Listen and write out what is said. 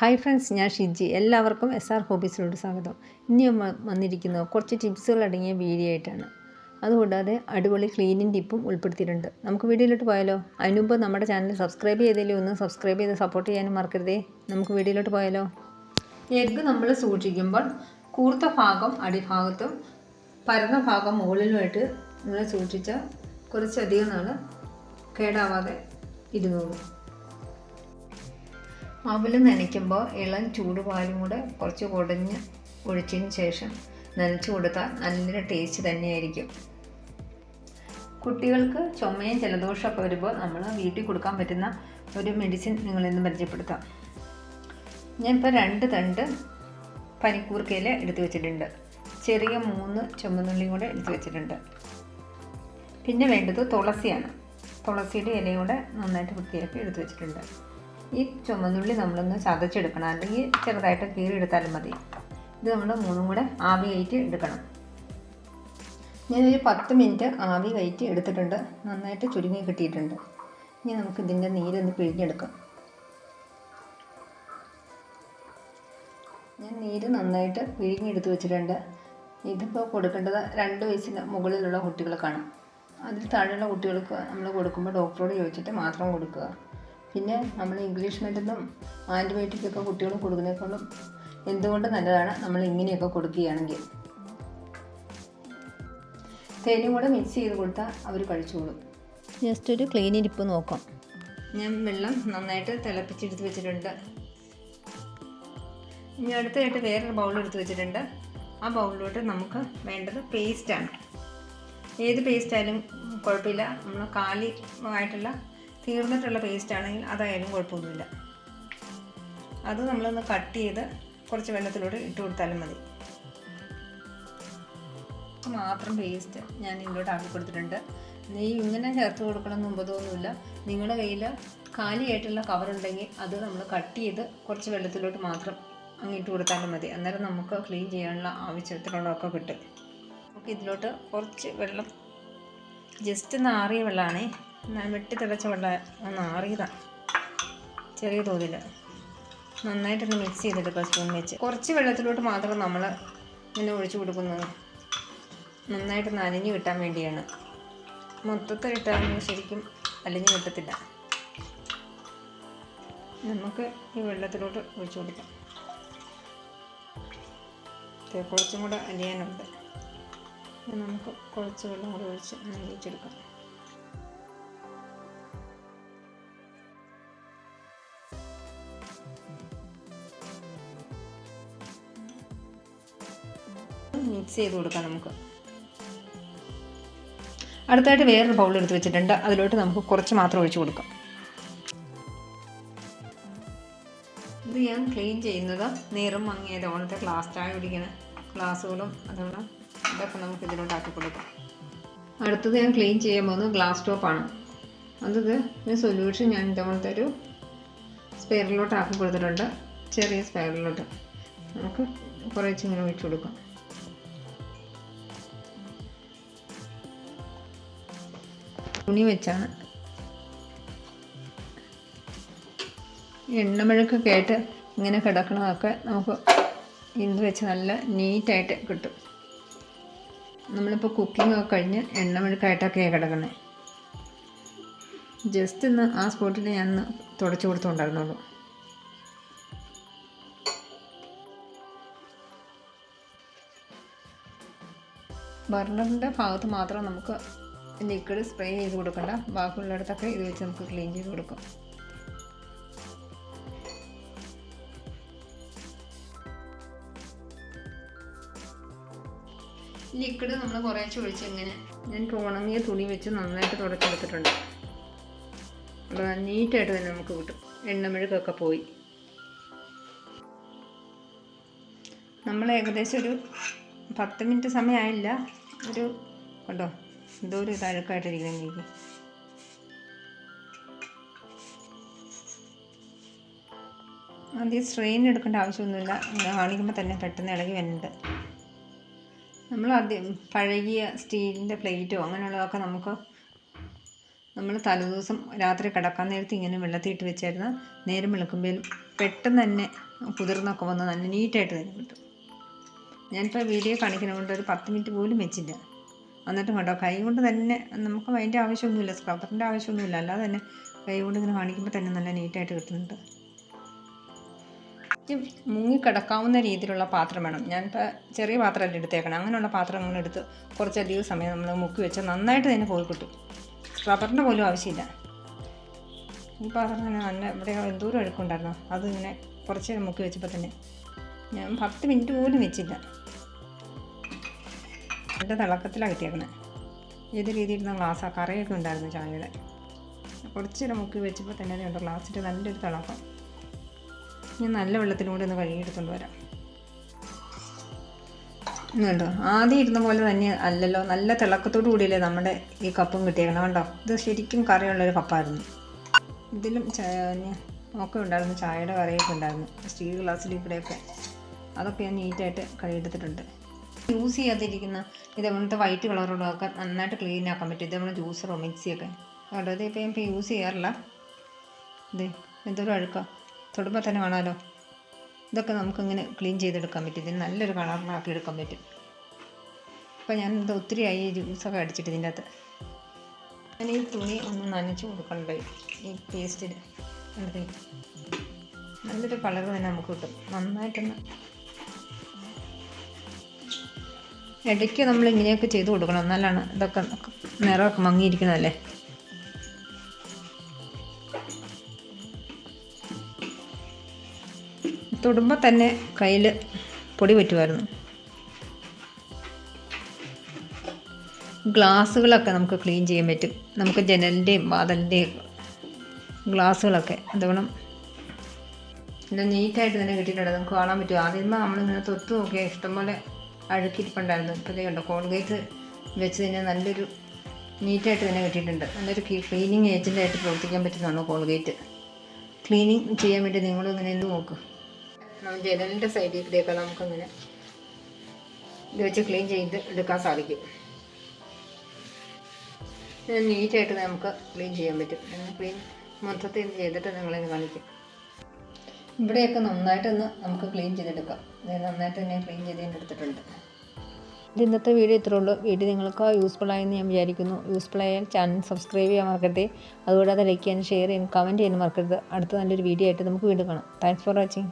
Hi friends, ഞാൻ ഷിജി. എല്ലാവർക്കും SR ഹോബീസിലോട്ട് സ്വാഗതം. ഇനി വന്നിരിക്കുന്നത് കുറച്ച് ടിപ്സുകൾ അടങ്ങിയ വീഡിയോ ആയിട്ടാണ്. അതുകൂടാതെ അടിപൊളി ക്ലീനിങ് ടിപ്പും ഉൾപ്പെടുത്തിയിട്ടുണ്ട്. നമുക്ക് വീഡിയോയിലോട്ട് പോയാലോ? അതിനുമുമ്പ് നമ്മുടെ ചാനൽ സബ്സ്ക്രൈബ് ചെയ്തതിലും ഒന്ന് സബ്സ്ക്രൈബ് ചെയ്ത് സപ്പോർട്ട് ചെയ്യാനും മറക്കരുതേ. നമുക്ക് വീഡിയോയിലോട്ട് പോയാലോ? എഗ്ഗ് നമ്മൾ സൂക്ഷിക്കുമ്പോൾ കൂർത്ത ഭാഗം അടിഭാഗത്തും പരന്ന ഭാഗം മുകളിലുമായിട്ട് നമ്മൾ സൂക്ഷിച്ചാൽ കുറച്ചധികം നാൾ കേടാവാതെ ഇരുന്നോളൂ. അവൽ നനയ്ക്കുമ്പോൾ ഇളം ചൂടുപാലും കൂടെ കുറച്ച് കുടഞ്ഞ് ഒഴിച്ചതിന് ശേഷം നനച്ചു കൊടുത്താൽ നല്ല ടേസ്റ്റ് തന്നെയായിരിക്കും. കുട്ടികൾക്ക് ചുമയും ജലദോഷമൊക്കെ വരുമ്പോൾ നമ്മൾ വീട്ടിൽ കൊടുക്കാൻ പറ്റുന്ന ഒരു മെഡിസിൻ നിങ്ങളിന്ന് പരിചയപ്പെടുത്താം. ഞാനിപ്പോൾ 2 തണ്ട് പനിക്കൂർക്കയില എടുത്തു വെച്ചിട്ടുണ്ട്. ചെറിയ 3 ചുമന്നുള്ളിയും കൂടെ എടുത്തു വെച്ചിട്ടുണ്ട്. പിന്നെ വേണ്ടത് തുളസിയാണ്. തുളസിയുടെ ഇലയും കൂടെ നന്നായിട്ട് വൃത്തിയാക്കി എടുത്തു വെച്ചിട്ടുണ്ട്. ഈ ചുമന്നുള്ളി നമ്മളൊന്ന് ചതച്ചെടുക്കണം, അല്ലെങ്കിൽ ചെറുതായിട്ട് കീറിയെടുത്താലും മതി. ഇത് നമ്മൾ 3 കൂടെ ആവി കയറ്റി എടുക്കണം. ഞാനൊരു 10 മിനിറ്റ് ആവി കയറ്റി എടുത്തിട്ടുണ്ട്. നന്നായിട്ട് ചുരുങ്ങി കിട്ടിയിട്ടുണ്ട്. ഇനി നമുക്ക് ഇതിൻ്റെ നീരൊന്ന് പിഴിഞ്ഞെടുക്കാം. ഞാൻ നീര് നന്നായിട്ട് പിഴിഞ്ഞെടുത്ത് വെച്ചിട്ടുണ്ട്. ഇതിപ്പോൾ കൊടുക്കേണ്ടത് 2 വയസ്സിന് മുകളിലുള്ള കുട്ടികൾക്കാണ്. അതിൽ താഴെയുള്ള കുട്ടികൾക്ക് നമ്മൾ കൊടുക്കുമ്പോൾ ഡോക്ടറോട് ചോദിച്ചിട്ട് മാത്രം കൊടുക്കുക. പിന്നെ നമ്മൾ ഇംഗ്ലീഷ് മരുന്നും ആൻറ്റിബയോട്ടിക്കൊക്കെ കുട്ടികൾ കൊടുക്കുന്നതിനേക്കാളും എന്തുകൊണ്ട് നല്ലതാണ് നമ്മൾ ഇങ്ങനെയൊക്കെ കൊടുക്കുകയാണെങ്കിൽ. തേനും കൂടെ മിക്സ് ചെയ്ത് കൊടുത്താൽ അവർ കഴിച്ചോളും. ജസ്റ്റ് ഒരു ക്ലീനിങ് ടിപ്പ് നോക്കാം. ഞാൻ വെള്ളം നന്നായിട്ട് തിളപ്പിച്ചെടുത്ത് വെച്ചിട്ടുണ്ട്. ഇനി അടുത്തായിട്ട് വേറൊരു ബൗൾ എടുത്ത് വെച്ചിട്ടുണ്ട്. ആ ബൗളിലോട്ട് നമുക്ക് വേണ്ടത് പേസ്റ്റാണ്. ഏത് പേസ്റ്റായാലും കുഴപ്പമില്ല. നമ്മൾ കാലിയായിട്ടുള്ള തീർന്നിട്ടുള്ള പേസ്റ്റ് ആണെങ്കിൽ അതായാലും കുഴപ്പമൊന്നുമില്ല. അത് നമ്മളൊന്ന് കട്ട് ചെയ്ത് കുറച്ച് വെള്ളത്തിലോട്ട് ഇട്ട് കൊടുത്താലും മതി. മാത്രം പേസ്റ്റ് ഞാൻ ഇതിലോട്ട് ആക്കി കൊടുത്തിട്ടുണ്ട്. നെയ്യ് ഇങ്ങനെ ചേർത്ത് കൊടുക്കണം മുമ്പതൊന്നുമില്ല. നിങ്ങളുടെ കയ്യിൽ കാലിയായിട്ടുള്ള കവറുണ്ടെങ്കിൽ അത് നമ്മൾ കട്ട് ചെയ്ത് കുറച്ച് വെള്ളത്തിലോട്ട് മാത്രം അങ്ങിട്ട് കൊടുത്താലും മതി. അന്നേരം നമുക്ക് ക്ലീൻ ചെയ്യാനുള്ള ആവശ്യത്തിലുള്ളതൊക്കെ കിട്ടും. നമുക്ക് ഇതിലോട്ട് കുറച്ച് വെള്ളം, ജസ്റ്റ് നാറിയ വെള്ളമാണേ, വെട്ടി തിളച്ച വെള്ളം നാറിയതാണ്, ചെറിയ തോതിൽ നന്നായിട്ടൊന്ന് മിക്സ് ചെയ്തെടുക്കുക സ്പൂൺ വെച്ച്. കുറച്ച് വെള്ളത്തിലോട്ട് മാത്രം നമ്മൾ ഇങ്ങനെ ഒഴിച്ചു കൊടുക്കുന്നത് നന്നായിട്ട് നനഞ്ഞു കിട്ടാൻ വേണ്ടിയാണ്. മൊത്തത്തിൽ ഇട്ടാൽ ശരിക്കും അലിഞ്ഞു കിട്ടത്തില്ല. നമുക്ക് ഈ വെള്ളത്തിലോട്ട് ഒഴിച്ചു കൊടുക്കാം. കുറച്ചും കൂടെ അലിയാനുണ്ട്. നമുക്ക് കുറച്ച് വെള്ളം കൂടെ ഒഴിച്ച് നനയിച്ചെടുക്കാം. മിക്സ് ചെയ്ത് കൊടുക്കാം. നമുക്ക് അടുത്തായിട്ട് വേറൊരു ബൗൾ എടുത്ത് വെച്ചിട്ടുണ്ട്. അതിലോട്ട് നമുക്ക് കുറച്ച് മാത്രം ഒഴിച്ചു കൊടുക്കാം. ഇത് ഞാൻ ക്ലീൻ ചെയ്യുന്നത് നീറും മങ്ങിയത് പോലത്തെ ഗ്ലാസ് ചായ കുടിക്കുന്ന ഗ്ലാസ്സുകളും അതുള്ള ഇതൊക്കെ നമുക്ക് ഇതിലോട്ട് ആക്കി കൊടുക്കാം. അടുത്തത് ഞാൻ ക്ലീൻ ചെയ്യാൻ പോകുന്നത് ഗ്ലാസ് ടോപ്പാണ്. അതത് ഈ സൊല്യൂഷൻ ഞാൻ ഇതുപോലത്തെ ഒരു സ്പെയറിലോട്ട് ആക്കി കൊടുത്തിട്ടുണ്ട്. ചെറിയ സ്പെയറിലോട്ട് നമുക്ക് കുറച്ച് ഇങ്ങനെ ഒഴിച്ചു കൊടുക്കാം. തുണി വെച്ചാണ്. എണ്ണമെഴുക്കൊക്കെ ആയിട്ട് ഇങ്ങനെ കിടക്കണതൊക്കെ നമുക്ക് ഇത് വെച്ച് നല്ല നീറ്റായിട്ട് കിട്ടും. നമ്മളിപ്പോൾ കുക്കിംഗ് ഒക്കെ കഴിഞ്ഞ് എണ്ണമെഴുക്കായിട്ടൊക്കെയാണ് കിടക്കണേ. ജസ്റ്റ് ഇന്ന് ആ സ്പോട്ടിൽ ഞാൻ തുടച്ചു കൊടുത്തുണ്ടായിരുന്നുള്ളൂ. ബർണറിൻ്റെ ഭാഗത്ത് മാത്രം നമുക്ക് ലിക്വിഡ് സ്പ്രേ ചെയ്ത് കൊടുക്കണ്ട. ബാക്കിയുള്ളിടത്തൊക്കെ ഇത് വെച്ച് നമുക്ക് ക്ലീൻ ചെയ്ത് കൊടുക്കാം. ലിക്വിഡ് നമ്മൾ കുറേശ്ശെ ഒഴിച്ച് ഇങ്ങനെ ഞാൻ ഉണങ്ങിയ തുണി വെച്ച് നന്നായിട്ട് തുടച്ചെടുത്തിട്ടുണ്ട്. നീറ്റായിട്ട് തന്നെ നമുക്ക് കിട്ടും. എണ്ണമെഴുക്കൊക്കെ പോയി. നമ്മൾ ഏകദേശം ഒരു 10 മിനിറ്റ് സമയമായില്ല. ഒരു കണ്ടോ എന്തോ ഒരു തഴുക്കായിട്ടിരിക്കണം. എനിക്ക് ആദ്യം സ്ട്രെയിൻ എടുക്കേണ്ട ആവശ്യമൊന്നുമില്ല. ഇങ്ങനെ കാണിക്കുമ്പോൾ തന്നെ പെട്ടെന്ന് ഇളകി വരുന്നുണ്ട്. നമ്മൾ ആദ്യം പഴകിയ സ്റ്റീലിൻ്റെ പ്ലേറ്റോ അങ്ങനെയുള്ളതൊക്കെ നമുക്ക് നമ്മൾ തലേദിവസം രാത്രി കിടക്കാൻ നേരത്ത് ഇങ്ങനെ വെള്ളത്തിയിട്ട് വെച്ചായിരുന്നു. നേരം വെളുക്കുമ്പോഴും പെട്ടെന്ന് തന്നെ കുതിർന്നൊക്കെ വന്ന് നല്ല നീറ്റായിട്ട് തന്നെ കിട്ടും. ഞാനിപ്പോൾ വീഡിയോ കാണിക്കുന്നതുകൊണ്ട് ഒരു 10 മിനിറ്റ് പോലും വെച്ചില്ല. എന്നിട്ടും കേട്ടോ കൈ കൊണ്ട് തന്നെ നമുക്ക് അതിൻ്റെ ആവശ്യമൊന്നുമില്ല, സ്ക്രബ്ബറിൻ്റെ ആവശ്യമൊന്നുമില്ല. അല്ലാതെ തന്നെ കൈ കൊണ്ട് ഇങ്ങനെ കാണിക്കുമ്പോൾ തന്നെ നല്ല നീറ്റായിട്ട് കിട്ടുന്നുണ്ട്. മുങ്ങിക്കിടക്കാവുന്ന രീതിയിലുള്ള പാത്രം വേണം. ഞാനിപ്പോൾ ചെറിയ പാത്രമല്ല എടുത്തേക്കണം. അങ്ങനെയുള്ള പാത്രങ്ങളെടുത്ത് കുറച്ചധികം സമയം നമ്മൾ മുക്കി വെച്ചാൽ നന്നായിട്ട് തന്നെ പോയി കിട്ടും. സ്ക്രബ്ബറിൻ്റെ പോലും ആവശ്യമില്ല. ഈ പാത്രം തന്നെ നല്ല ഇവിടെ എന്തോരം അഴുക്കുണ്ടായിരുന്നു. അതിങ്ങനെ കുറച്ച് നേരം മുക്കി വെച്ചപ്പോൾ തന്നെ ഞാൻ 10 മിനിറ്റ് പോലും വെച്ചില്ല. എൻ്റെ തിളക്കത്തിലാണ് കിട്ടിയേക്കുന്നത്. ഏത് രീതിയിലുള്ള ഗ്ലാസ്സാണ്, കറിയൊക്കെ ഉണ്ടായിരുന്നു ചായയുടെ. കുറച്ച് നേരം മുക്കി വെച്ചപ്പോൾ തന്നെ അതുകൊണ്ട് ഗ്ലാസ്സിൻ്റെ നല്ലൊരു തിളക്കം. ഞാൻ നല്ല വെള്ളത്തിലൂടെ ഒന്ന് കഴുകിയെടുത്തുകൊണ്ട് വരാം. കണ്ടോ, ആദ്യം ഇരുന്ന പോലെ തന്നെ അല്ലല്ലോ, നല്ല തിളക്കത്തോടു കൂടിയല്ലേ നമ്മുടെ ഈ കപ്പും കിട്ടിയേക്കണം. കണ്ടോ, ഇത് ശരിക്കും കറിയുള്ളൊരു കപ്പായിരുന്നു. ഇതിലും ഒക്കെ ഉണ്ടായിരുന്നു, ചായയുടെ കറിയൊക്കെ ഉണ്ടായിരുന്നു. സ്റ്റീൽ ഗ്ലാസ്സിൽ ഇവിടെയൊക്കെ അതൊക്കെ ഞാൻ നീറ്റായിട്ട് കഴുകിയെടുത്തിട്ടുണ്ട്. യൂസ് ചെയ്യാതിരിക്കുന്ന ഇതേപോലത്തെ വൈറ്റ് കളറുള്ളതൊക്കെ നന്നായിട്ട് ക്ലീൻ ആക്കാൻ പറ്റും. ഇതേപോലെ ജ്യൂസറോ മിക്സിയൊക്കെ കേട്ടോ. ഇതിപ്പോൾ ഞാൻ ഇപ്പോൾ യൂസ് ചെയ്യാറില്ല. ഇത് എന്തൊരു അഴുക്കാം, തൊടുമ്പോൾ തന്നെ കാണാമല്ലോ. ഇതൊക്കെ നമുക്കിങ്ങനെ ക്ലീൻ ചെയ്തെടുക്കാൻ പറ്റും. ഇതിന് നല്ലൊരു കളറിലാക്കി എടുക്കാൻ പറ്റും. അപ്പോൾ ഞാൻ ഇത് ഒത്തിരിയായി ജ്യൂസൊക്കെ അടിച്ചിട്ട് ഇതിൻ്റെ അകത്ത്. ഞാൻ ഈ തുണി ഒന്ന് നനച്ച് കൊടുക്കണ്ടേ ഈ പേസ്റ്റിൽ. കണ്ടത് നല്ലൊരു കളർ തന്നെ നമുക്ക് കിട്ടും. നന്നായിട്ടൊന്ന് ഇടയ്ക്ക് നമ്മൾ ഇങ്ങനെയൊക്കെ ചെയ്ത് കൊടുക്കണം, എന്നാലാണ് ഇതൊക്കെ നിറമൊക്കെ മങ്ങിയിരിക്കുന്നതല്ലേ. തൊടുമ്പോൾ തന്നെ കയ്യിൽ പൊടി പറ്റുമായിരുന്നു. ഗ്ലാസ്സുകളൊക്കെ നമുക്ക് ക്ലീൻ ചെയ്യാൻ പറ്റും. നമുക്ക് ജനലിൻ്റെയും വാതിലിൻ്റെയും ഗ്ലാസ്സുകളൊക്കെ അതുകൊണ്ട് നല്ല നീറ്റായിട്ട് തന്നെ കിട്ടിയിട്ടുണ്ട്. നമുക്ക് കാണാൻ പറ്റും. ആദ്യമേ നമ്മളിങ്ങനെ തൊട്ട് നോക്കിയാൽ ഇഷ്ടംപോലെ അഴുക്കിരിപ്പുണ്ടായിരുന്നു. ഇപ്പോൾ ഇത് കണ്ടോ, കോൾഗേറ്റ് വെച്ച് തന്നെ നല്ലൊരു നീറ്റായിട്ട് തന്നെ കിട്ടിയിട്ടുണ്ട്. നല്ലൊരു ക്ലീനിങ് ഏജൻ്റായിട്ട് പ്രവർത്തിക്കാൻ പറ്റുന്നതാണ് കോൾഗേറ്റ്. ക്ലീനിങ് ചെയ്യാൻ വേണ്ടി നിങ്ങളിങ്ങനെ എന്ത് നോക്കും. നമ്മൾ ജനലിൻ്റെ സൈഡിൽ കൂടെയൊക്കെ നമുക്കങ്ങനെ ഇത് വെച്ച് ക്ലീൻ ചെയ്ത് എടുക്കാൻ സാധിക്കും. നീറ്റായിട്ട് നമുക്ക് ക്ലീൻ ചെയ്യാൻ പറ്റും. ക്ലീൻ മൊത്തത്തിൽ ചെയ്തിട്ട് നിങ്ങളെ കാണിക്കും. ഇവിടെയൊക്കെ നന്നായിട്ടൊന്ന് നമുക്ക് ക്ലീൻ ചെയ്തെടുക്കാം. നന്നായിട്ട് തന്നെ ക്ലീൻ ചെയ്ത് എടുത്തിട്ടുണ്ട്. ഇത് ഇന്നത്തെ വീഡിയോ ഇത്രേ ഉള്ളൂ. വീഡിയോ നിങ്ങൾക്ക് യൂസ്ഫുൾ ആയെന്ന് ഞാൻ വിചാരിക്കുന്നു. യൂസ്ഫുൾ ആയാൽ ചാനൽ സബ്സ്ക്രൈബ് ചെയ്യാൻ മറക്കരുത്. അതുകൂടാതെ ലൈക്ക് ചെയ്യാനും ഷെയർ ചെയ്യാനും കമൻറ്റ് ചെയ്യാനും മറക്കരുത്. അടുത്ത നല്ലൊരു വീഡിയോ ആയിട്ട് നമുക്ക് വീണ്ടും കാണാം. Thanks for watching.